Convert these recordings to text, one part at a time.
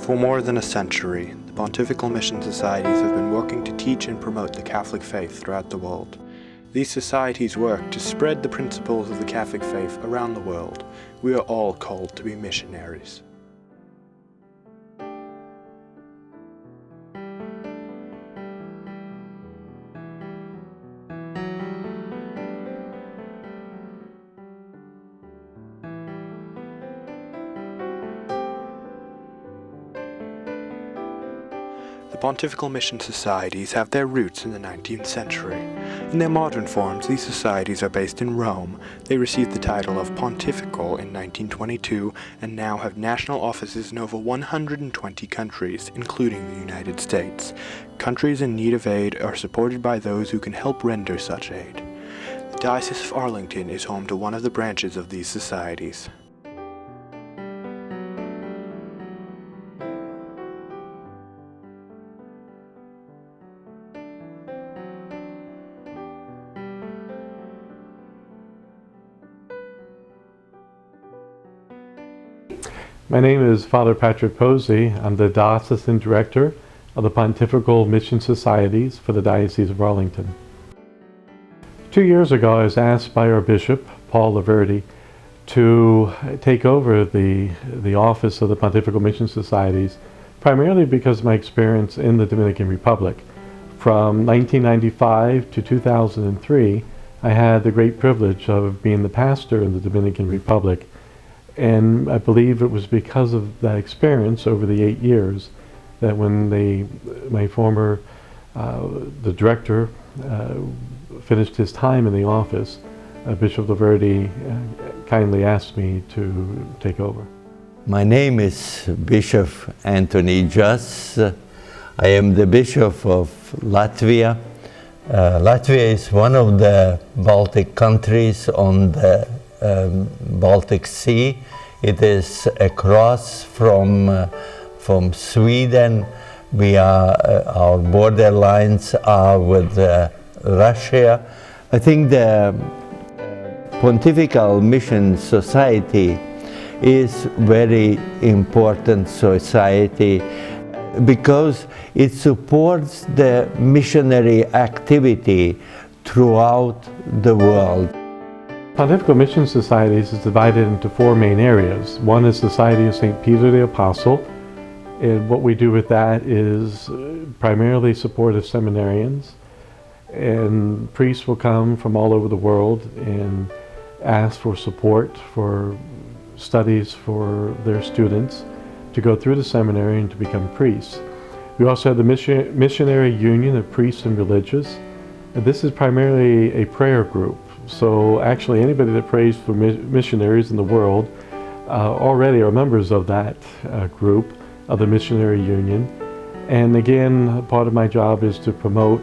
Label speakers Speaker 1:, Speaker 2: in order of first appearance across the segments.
Speaker 1: For more than a century, the Pontifical Mission Societies have been working to teach and promote the Catholic faith throughout the world. These societies work to spread the principles of the Catholic faith around the world. We are all called to be missionaries. The Pontifical Mission Societies have their roots in the 19th century. In their modern forms, these societies are based in Rome. They received the title of Pontifical in 1922 and now have national offices in over 120 countries, including the United States. Countries in need of aid are supported by those who can help render such aid. The Diocese of Arlington is home to one of the branches of these societies.
Speaker 2: My name is Father Patrick Posey. I'm the Diocesan Director of the Pontifical Mission Societies for the Diocese of Arlington. 2 years ago, I was asked by our Bishop, Paul Laverty, to take over the office of the Pontifical Mission Societies, primarily because of my experience in the Dominican Republic. From 1995 to 2003, I had the great privilege of being the pastor in the Dominican Republic. And I believe it was because of that experience over the 8 years that when my former, the director, finished his time in the office, Bishop Laverty kindly asked me to take over.
Speaker 3: My name is Bishop Anthony Juss. I am the Bishop of Latvia. Latvia is one of the Baltic countries on the Baltic Sea. It is across from Sweden. Our border lines are with Russia. I think the Pontifical Mission Society is very important society because it supports the missionary activity throughout the world.
Speaker 2: Pontifical Mission Societies is divided into 4 main areas. One is Society of St. Peter the Apostle, and what we do with that is primarily support of seminarians, and priests will come from all over the world and ask for support for studies for their students to go through the seminary and to become priests. We also have the Missionary Union of Priests and Religious, and this is primarily a prayer group. So actually anybody that prays for missionaries in the world already are members of that group of the Missionary Union. And again, part of my job is to promote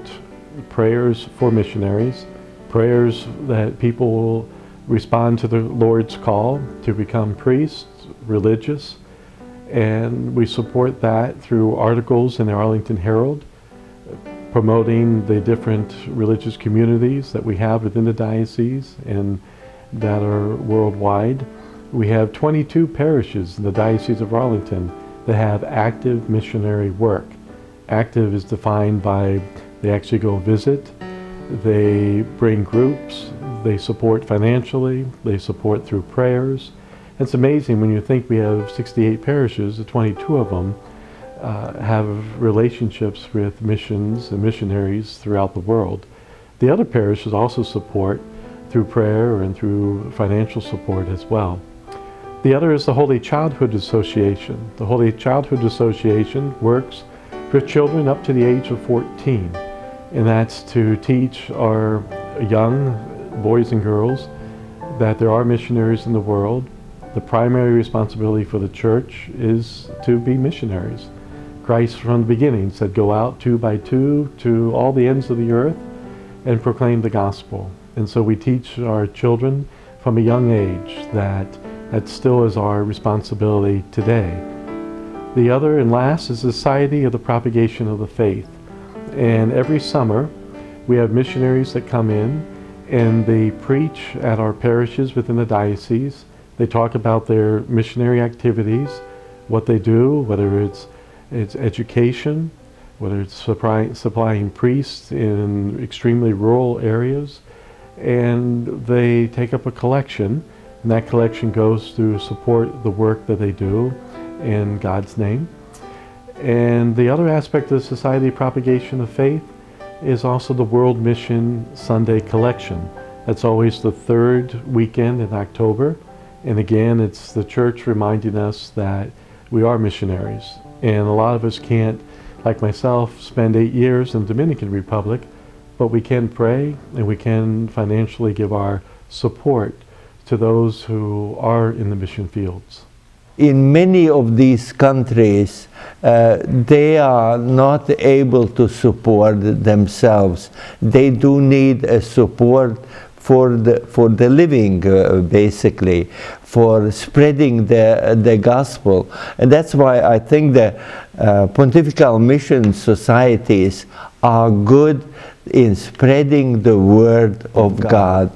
Speaker 2: prayers for missionaries, prayers that people will respond to the Lord's call to become priests, religious, and we support that through articles in the Arlington Herald, promoting the different religious communities that we have within the diocese and that are worldwide. We have 22 parishes in the Diocese of Arlington that have active missionary work. Active is defined by they actually go visit, they bring groups, they support financially, they support through prayers. It's amazing when you think we have 68 parishes, 22 of them have relationships with missions and missionaries throughout the world. The other parishes also support through prayer and through financial support as well. The other is the Holy Childhood Association. The Holy Childhood Association works for children up to the age of 14, and that's to teach our young boys and girls that there are missionaries in the world. The primary responsibility for the church is to be missionaries. Christ from the beginning said, "Go out 2 by 2 to all the ends of the earth and proclaim the gospel." And so we teach our children from a young age that still is our responsibility today. The other and last is the Society of the Propagation of the Faith. And every summer we have missionaries that come in and they preach at our parishes within the diocese. They talk about their missionary activities, what they do, whether it's It's education, whether it's supplying priests in extremely rural areas, and they take up a collection, and that collection goes to support the work that they do in God's name. And the other aspect of the Society of Propagation of Faith is also the World Mission Sunday Collection. That's always the third weekend in October. And again, it's the church reminding us that we are missionaries. And a lot of us can't, like myself, spend 8 years in the Dominican Republic, but we can pray and we can financially give our support to those who are in the mission fields.
Speaker 3: In many of these countries, they are not able to support themselves. They do need a support for the living, basically, for spreading the gospel. And that's why I think the Pontifical Mission Societies are good in spreading the word of God.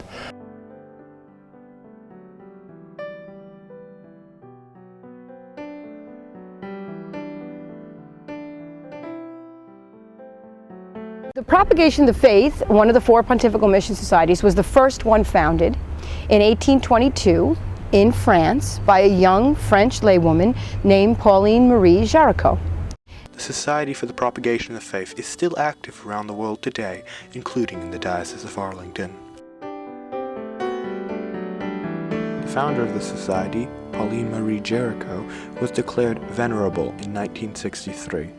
Speaker 4: The Propagation of the Faith, one of the 4 Pontifical Mission Societies, was the first one founded in 1822 in France by a young French laywoman named Pauline Marie Jaricot.
Speaker 1: The Society for the Propagation of the Faith is still active around the world today, including in the Diocese of Arlington. The founder of the Society, Pauline Marie Jaricot, was declared venerable in 1963.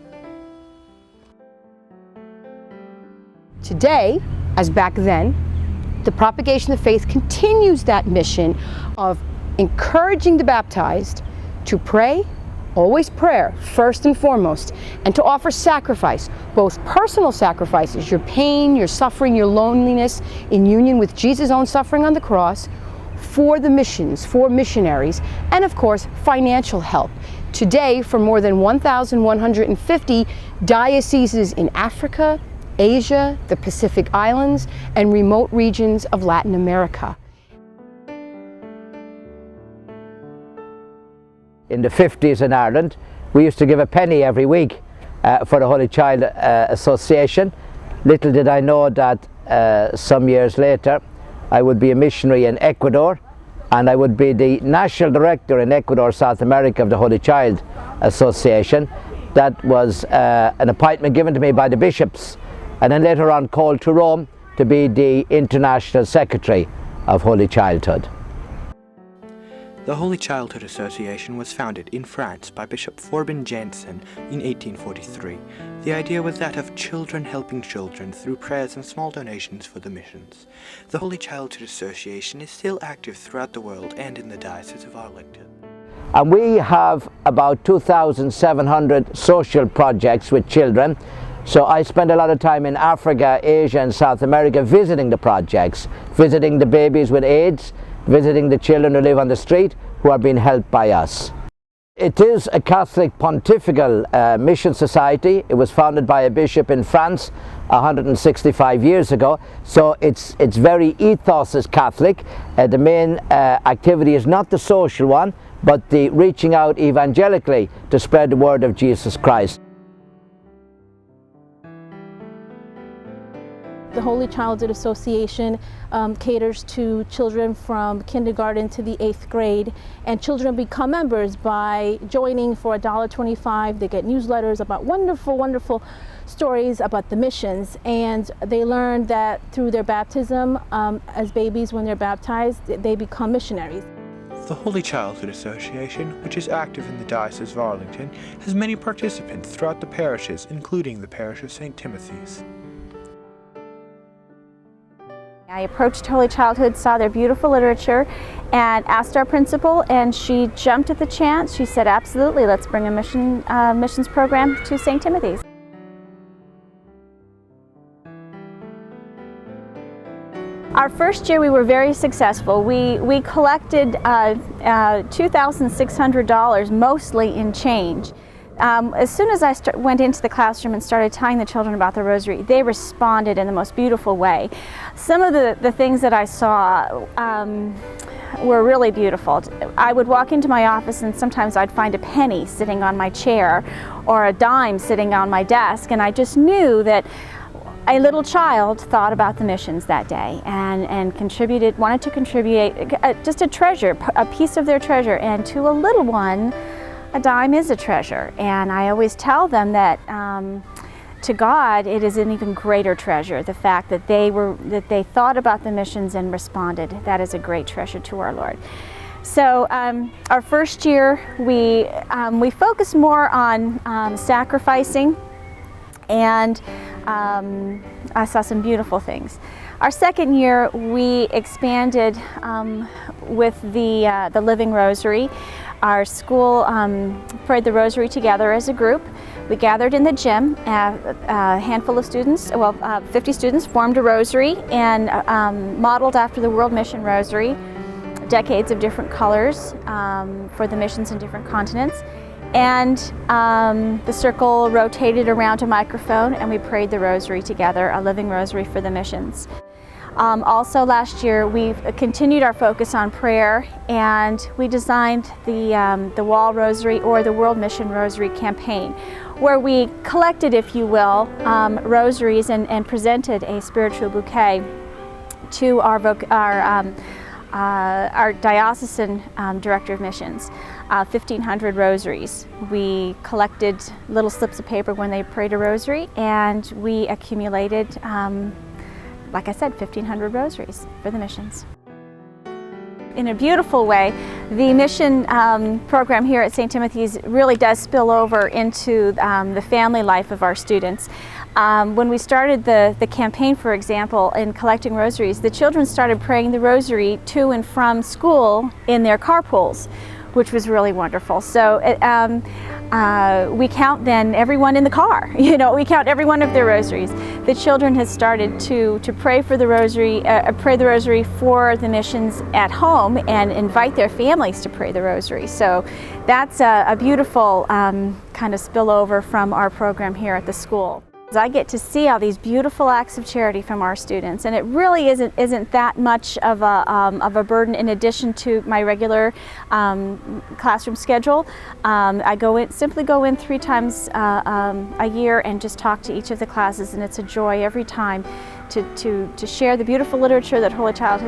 Speaker 4: Today, as back then, the Propagation of the Faith continues that mission of encouraging the baptized to pray, always prayer, first and foremost, and to offer sacrifice, both personal sacrifices, your pain, your suffering, your loneliness, in union with Jesus' own suffering on the cross, for the missions, for missionaries, and of course, financial help. Today, for more than 1,150 dioceses in Africa, Asia, the Pacific Islands, and remote regions of Latin America.
Speaker 5: In the 50s in Ireland, we used to give a penny every week for the Holy Child Association. Little did I know that some years later I would be a missionary in Ecuador, and I would be the national director in Ecuador, South America, of the Holy Child Association. That was an appointment given to me by the bishops, and then later on called to Rome to be the International Secretary of Holy Childhood.
Speaker 1: The Holy Childhood Association was founded in France by Bishop Forbin Jansen in 1843. The idea was that of children helping children through prayers and small donations for the missions. The Holy Childhood Association is still active throughout the world and in the Diocese of Arlington.
Speaker 5: And we have about 2,700 social projects with children. So I spend a lot of time in Africa, Asia and South America visiting the projects, visiting the babies with AIDS, visiting the children who live on the street who are being helped by us. It is a Catholic Pontifical Mission Society. It was founded by a bishop in France 165 years ago, so its very ethos is Catholic. The main activity is not the social one, but the reaching out evangelically to spread the word of Jesus Christ.
Speaker 6: The Holy Childhood Association caters to children from kindergarten to the 8th grade, and children become members by joining for $1.25. They get newsletters about wonderful, wonderful stories about the missions, and they learn that through their baptism, as babies when they're baptized, they become missionaries.
Speaker 1: The Holy Childhood Association, which is active in the Diocese of Arlington, has many participants throughout the parishes, including the parish of St. Timothy's.
Speaker 7: I approached Holy Childhood, saw their beautiful literature, and asked our principal, and she jumped at the chance. She said, absolutely, let's bring a missions program to St. Timothy's. Our first year we were very successful. We collected $2,600, mostly in change. As soon as I went into the classroom and started telling the children about the Rosary, they responded in the most beautiful way. Some of the things that I saw, were really beautiful. I would walk into my office and sometimes I'd find a penny sitting on my chair or a dime sitting on my desk, and I just knew that a little child thought about the missions that day and wanted to contribute just a treasure, a piece of their treasure. And to a little one, a dime is a treasure. And I always tell them that to God, it is an even greater treasure. The fact that they thought about the missions and responded, that is a great treasure to our Lord. So our first year, we focused more on sacrificing, and I saw some beautiful things. Our second year, we expanded with the Living Rosary. Our school prayed the Rosary together as a group. We gathered in the gym. A handful of students, 50 students, formed a rosary and modeled after the World Mission Rosary, decades of different colors for the missions in different continents. And the circle rotated around a microphone and we prayed the Rosary together, a living rosary for the missions. Also last year we continued our focus on prayer, and we designed the Wall Rosary, or the World Mission Rosary campaign, where we collected, if you will, rosaries and presented a spiritual bouquet to our diocesan director of missions. 1,500 rosaries. We collected little slips of paper when they prayed a rosary, and we accumulated, like I said, 1,500 rosaries for the missions. In a beautiful way, the mission program here at St. Timothy's really does spill over into the family life of our students. When we started the campaign, for example, in collecting rosaries, the children started praying the rosary to and from school in their carpools, which was really wonderful. So we count then everyone in the car. You know, we count every one of their rosaries. The children have started to pray for the rosary, for the missions at home, and invite their families to pray the rosary. So that's a beautiful kind of spillover from our program here at the school. I get to see all these beautiful acts of charity from our students, and it really isn't that much of a burden in addition to my regular classroom schedule. I simply go in 3 times a year and just talk to each of the classes, and it's a joy every time to share the beautiful literature that Holy Child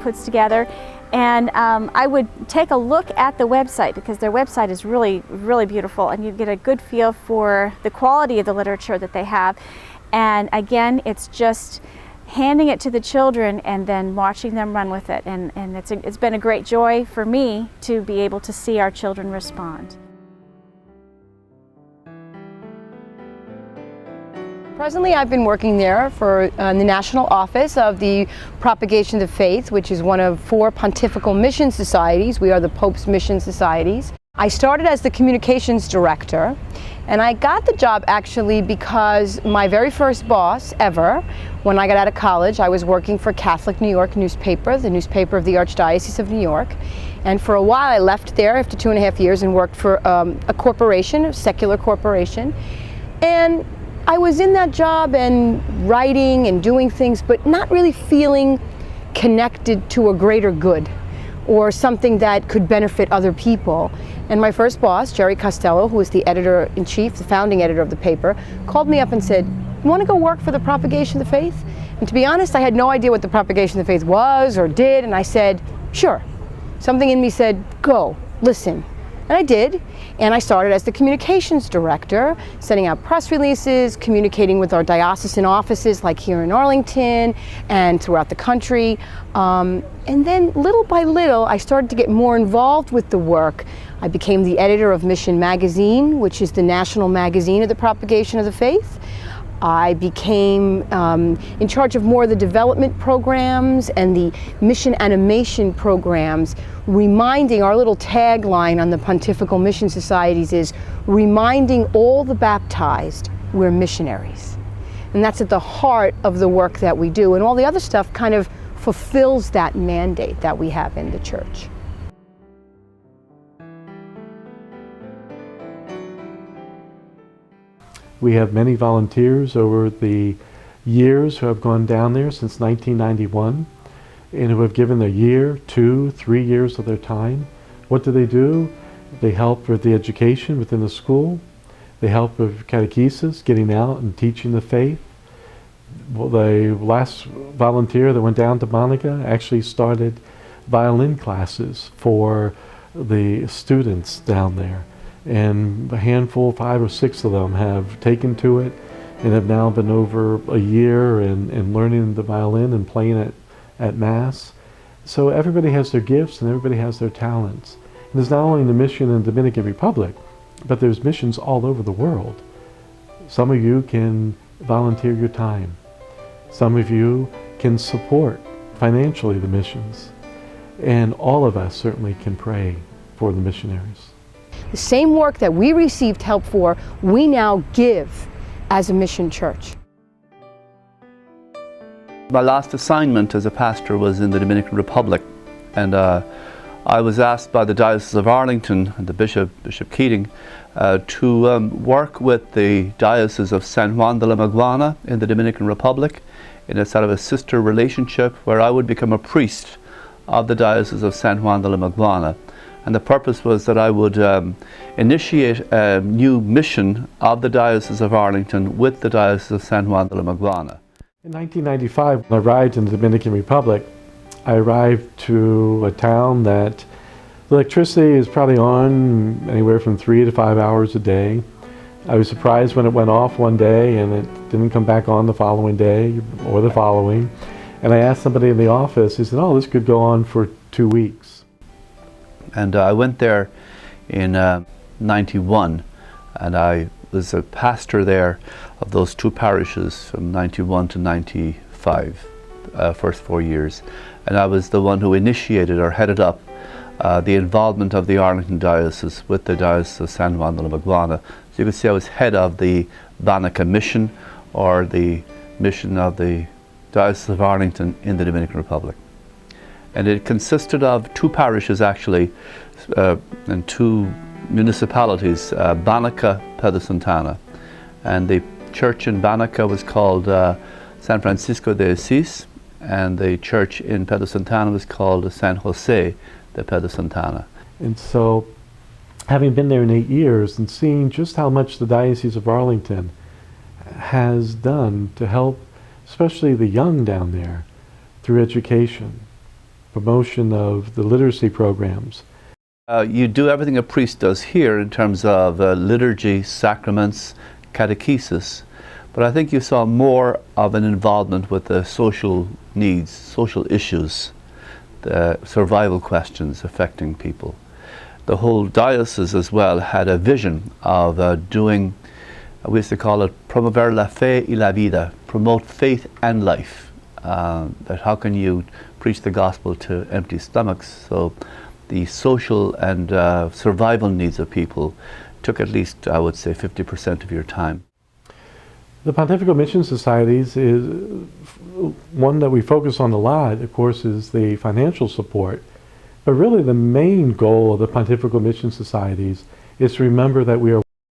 Speaker 7: puts together. And I would take a look at the website, because their website is really, really beautiful, and you get a good feel for the quality of the literature that they have. And again, it's just handing it to the children and then watching them run with it. And it's been a great joy for me to be able to see our children respond.
Speaker 4: Presently, I've been working there for the National Office of the Propagation of the Faith, which is one of 4 Pontifical Mission Societies. We are the Pope's Mission Societies. I started as the Communications Director, and I got the job actually because my very first boss ever, when I got out of college, I was working for Catholic New York newspaper, the newspaper of the Archdiocese of New York. And for a while I left there after 2.5 years and worked for a corporation, a secular corporation. And I was in that job and writing and doing things, but not really feeling connected to a greater good or something that could benefit other people. And my first boss, Jerry Costello, who was the editor-in-chief, the founding editor of the paper, called me up and said, "You want to go work for the Propagation of the Faith?" And to be honest, I had no idea what the Propagation of the Faith was or did, and I said, "Sure." Something in me said, "Go, listen." And I did, and I started as the communications director, sending out press releases, communicating with our diocesan offices like here in Arlington and throughout the country. And then little by little, I started to get more involved with the work. I became the editor of Mission Magazine, which is the national magazine of the Propagation of the Faith. I became in charge of more of the development programs and the mission animation programs, reminding, our little tagline on the Pontifical Mission Societies is, reminding all the baptized we're missionaries. And that's at the heart of the work that we do, and all the other stuff kind of fulfills that mandate that we have in the Church.
Speaker 2: We have many volunteers over the years who have gone down there since 1991. and who have given a year, 2, 3 years of their time. What do? They help with the education within the school. They help with catechesis, getting out and teaching the faith. Well, the last volunteer that went down to Monica actually started violin classes for the students down there. And a handful, 5 or 6 of them, have taken to it and have now been over a year and learning the violin and playing it at Mass. So everybody has their gifts and everybody has their talents. And there's not only the mission in the Dominican Republic, but there's missions all over the world. Some of you can volunteer your time. Some of you can support financially the missions. And all of us certainly can pray for the missionaries.
Speaker 4: The same work that we received help for, we now give as a mission church.
Speaker 8: My last assignment as a pastor was in the Dominican Republic, and I was asked by the Diocese of Arlington and the Bishop Keating to work with the Diocese of San Juan de la Maguana in the Dominican Republic in a sort of a sister relationship where I would become a priest of the Diocese of San Juan de la Maguana. And the purpose was that I would initiate a new mission of the Diocese of Arlington with the Diocese of San Juan de la Maguana.
Speaker 2: In 1995, when I arrived in the Dominican Republic, I arrived to a town that the electricity is probably on anywhere from 3 to 5 hours a day. I was surprised when it went off one day and it didn't come back on the following day or the following. And I asked somebody in the office, he said, oh, this could go on for 2 weeks.
Speaker 8: And I went there in 91, and I was a pastor there of those 2 parishes from 91 to 95, first 4 years. And I was the one who initiated or headed up the involvement of the Arlington Diocese with the Diocese of San Juan de la Maguana. So you can see I was head of the Bannica mission, or the mission of the Diocese of Arlington in the Dominican Republic. And it consisted of 2 parishes actually, and 2 municipalities, Bannica, Pedro Santana. And the church in Bannica was called San Francisco de Asís, and the church in Pedro Santana was called San Jose de Pedro Santana.
Speaker 2: And so, having been there in 8 years and seeing just how much the Diocese of Arlington has done to help, especially the young down there, through education, promotion of the literacy programs.
Speaker 8: You do everything a priest does here in terms of liturgy, sacraments, catechesis, but I think you saw more of an involvement with the social needs, social issues, the survival questions affecting people. The whole diocese as well had a vision of doing, we used to call it promover la fe y la vida, promote faith and life. That how can you preach the gospel to empty stomachs? So the social and survival needs of people took at least, I would say, 50% of your time.
Speaker 2: The Pontifical Mission Societies is one that we focus on a lot, of course, is the financial support. But really the main goal of the Pontifical Mission Societies is to remember that we are